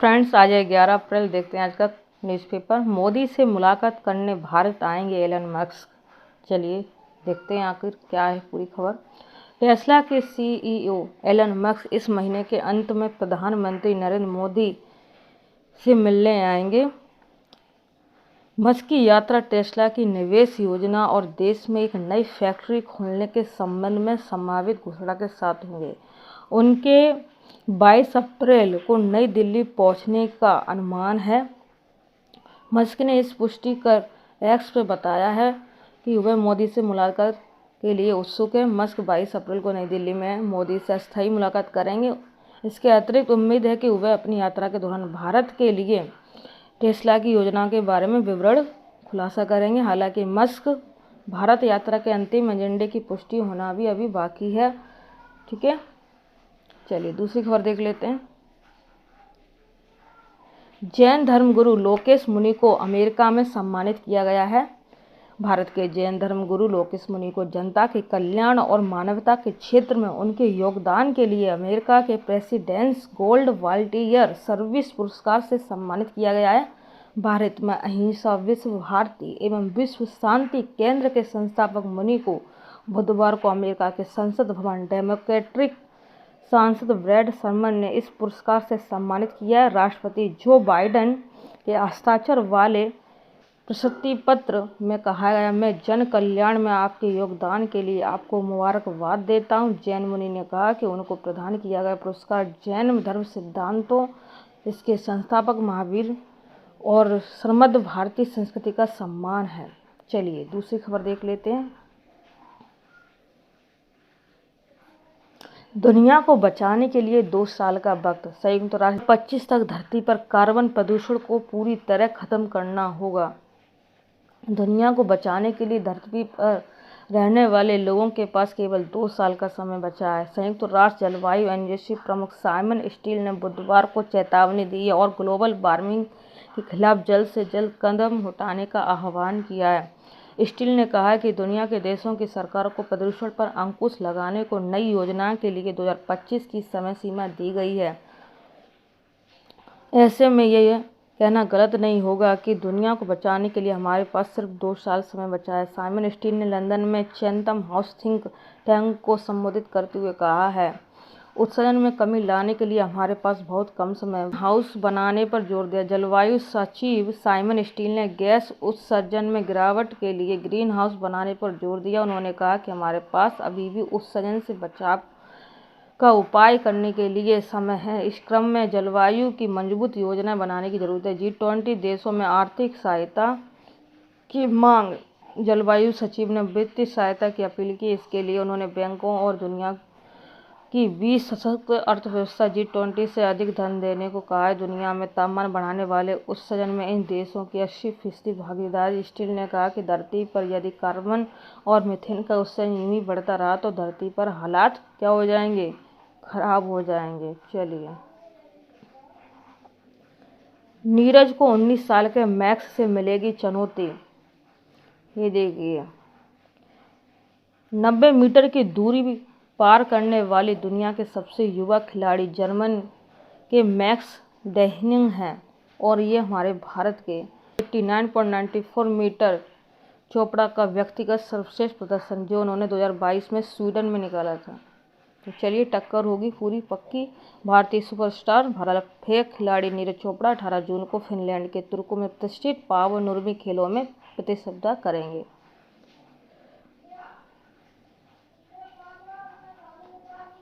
Friends, आज है 11 अप्रैल। देखते हैं आज का न्यूज़पेपर। मोदी से मुलाकात करने भारत आएंगे एलन मस्क। चलिए देखते हैं आखिर क्या है पूरी खबर। टेस्ला के सीईओ एलन मस्क इस महीने के अंत में प्रधानमंत्री नरेंद्र मोदी से मिलने आएंगे। मस्क की यात्रा टेस्ला की निवेश योजना और देश में एक नई फैक्ट्री खोलने के संबंध में संभावित घोषणा के साथ होंगे। उनके 22 अप्रैल को नई दिल्ली पहुंचने का अनुमान है। मस्क ने इस पुष्टि कर एक्स पर बताया है कि वह मोदी से मुलाकात के लिए उत्सुक है। मस्क 22 अप्रैल को नई दिल्ली में मोदी से अस्थायी मुलाकात करेंगे। इसके अतिरिक्त उम्मीद है कि वह अपनी यात्रा के दौरान भारत के लिए टेस्ला की योजना के बारे में विवरण खुलासा करेंगे। हालांकि मस्क भारत यात्रा के अंतिम एजेंडे की पुष्टि होना भी अभी बाकी है। ठीक है, चलिए दूसरी खबर देख लेते हैं। जैन धर्मगुरु लोकेश मुनि को अमेरिका में सम्मानित किया गया है। भारत के जैन धर्मगुरु लोकेश मुनि को जनता के कल्याण और मानवता के क्षेत्र में उनके योगदान के लिए अमेरिका के प्रेसिडेंट्स गोल्ड वॉलंटियर सर्विस पुरस्कार से सम्मानित किया गया है। भारत में अहिंसा विश्व भारती एवं विश्व शांति केंद्र के संस्थापक मुनि को बुधवार को अमेरिका के संसद भवन डेमोक्रेटिक सांसद ब्रैड शर्मन ने इस पुरस्कार से सम्मानित किया है। राष्ट्रपति जो बाइडेन के हस्ताक्षर वाले प्रशस्ति पत्र में कहा गया, मैं जन कल्याण में आपके योगदान के लिए आपको मुबारकबाद देता हूं। जैन मुनि ने कहा कि उनको प्रदान किया गया पुरस्कार जैन धर्म सिद्धांतों, इसके संस्थापक महावीर और समृद्ध भारतीय संस्कृति का सम्मान है। चलिए दूसरी खबर देख लेते हैं। दुनिया को बचाने के लिए 2 साल का वक्त। संयुक्त राष्ट्र 25 तक धरती पर कार्बन प्रदूषण को पूरी तरह खत्म करना होगा। दुनिया को बचाने के लिए धरती पर रहने वाले लोगों के पास केवल 2 साल का समय बचा है। संयुक्त राष्ट्र जलवायु एजेंसी प्रमुख साइमन स्टील ने बुधवार को चेतावनी दी है और ग्लोबल वार्मिंग के खिलाफ जल्द से जल्द कदम उठाने का आह्वान किया है। स्टील ने कहा कि दुनिया के देशों की सरकारों को प्रदूषण पर अंकुश लगाने को नई योजना के लिए 2025 की समय सीमा दी गई है। ऐसे में यह कहना गलत नहीं होगा कि दुनिया को बचाने के लिए हमारे पास सिर्फ 2 साल समय बचा है। साइमन स्टील ने लंदन में चैथम हाउस थिंक टैंक को संबोधित करते हुए कहा है, उत्सर्जन में कमी लाने के लिए हमारे पास बहुत कम समय हाउस बनाने पर जोर दिया। जलवायु सचिव साइमन स्टील ने गैस उत्सर्जन में गिरावट के लिए ग्रीन हाउस बनाने पर जोर दिया। उन्होंने कहा कि हमारे पास अभी भी उत्सर्जन से बचाव का उपाय करने के लिए समय है। इस क्रम में जलवायु की मजबूत योजना बनाने की जरूरत है। G20 देशों में आर्थिक सहायता की मांग। जलवायु सचिव ने वित्तीय सहायता की अपील की। इसके लिए उन्होंने बैंकों और दुनिया की 20 सशक्त अर्थव्यवस्था G20 से अधिक धन देने को कहा है। दुनिया में तापमान बढ़ाने वाले उत्सर्जन में इन देशों की 80% भागीदारी। स्टील ने कहा कि धरती पर यदि कार्बन और मीथेन का उत्सर्जन यूं ही बढ़ता रहा तो धरती पर हालात क्या हो जाएंगे, खराब हो जाएंगे। चलिए, नीरज को 19 साल के मैक्स से मिलेगी चुनौती। ये देखिए, 90 मीटर की दूरी पार करने वाली दुनिया के सबसे युवा खिलाड़ी जर्मन के मैक्स डेहनिंग हैं और ये हमारे भारत के 89.94 मीटर चोपड़ा का व्यक्तिगत सर्वश्रेष्ठ प्रदर्शन जो उन्होंने 2022 में स्वीडन में निकाला था। तो चलिए, टक्कर होगी पूरी पक्की। भारतीय सुपरस्टार भारोत्तोलक खिलाड़ी नीरज चोपड़ा 18 जून को फिनलैंड के तुर्कू में प्रतिष्ठित पावर नुर्मी खेलों में प्रतिस्पर्धा करेंगे।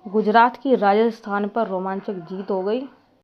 गुजरात की राजस्थान पर रोमांचक जीत हो गई।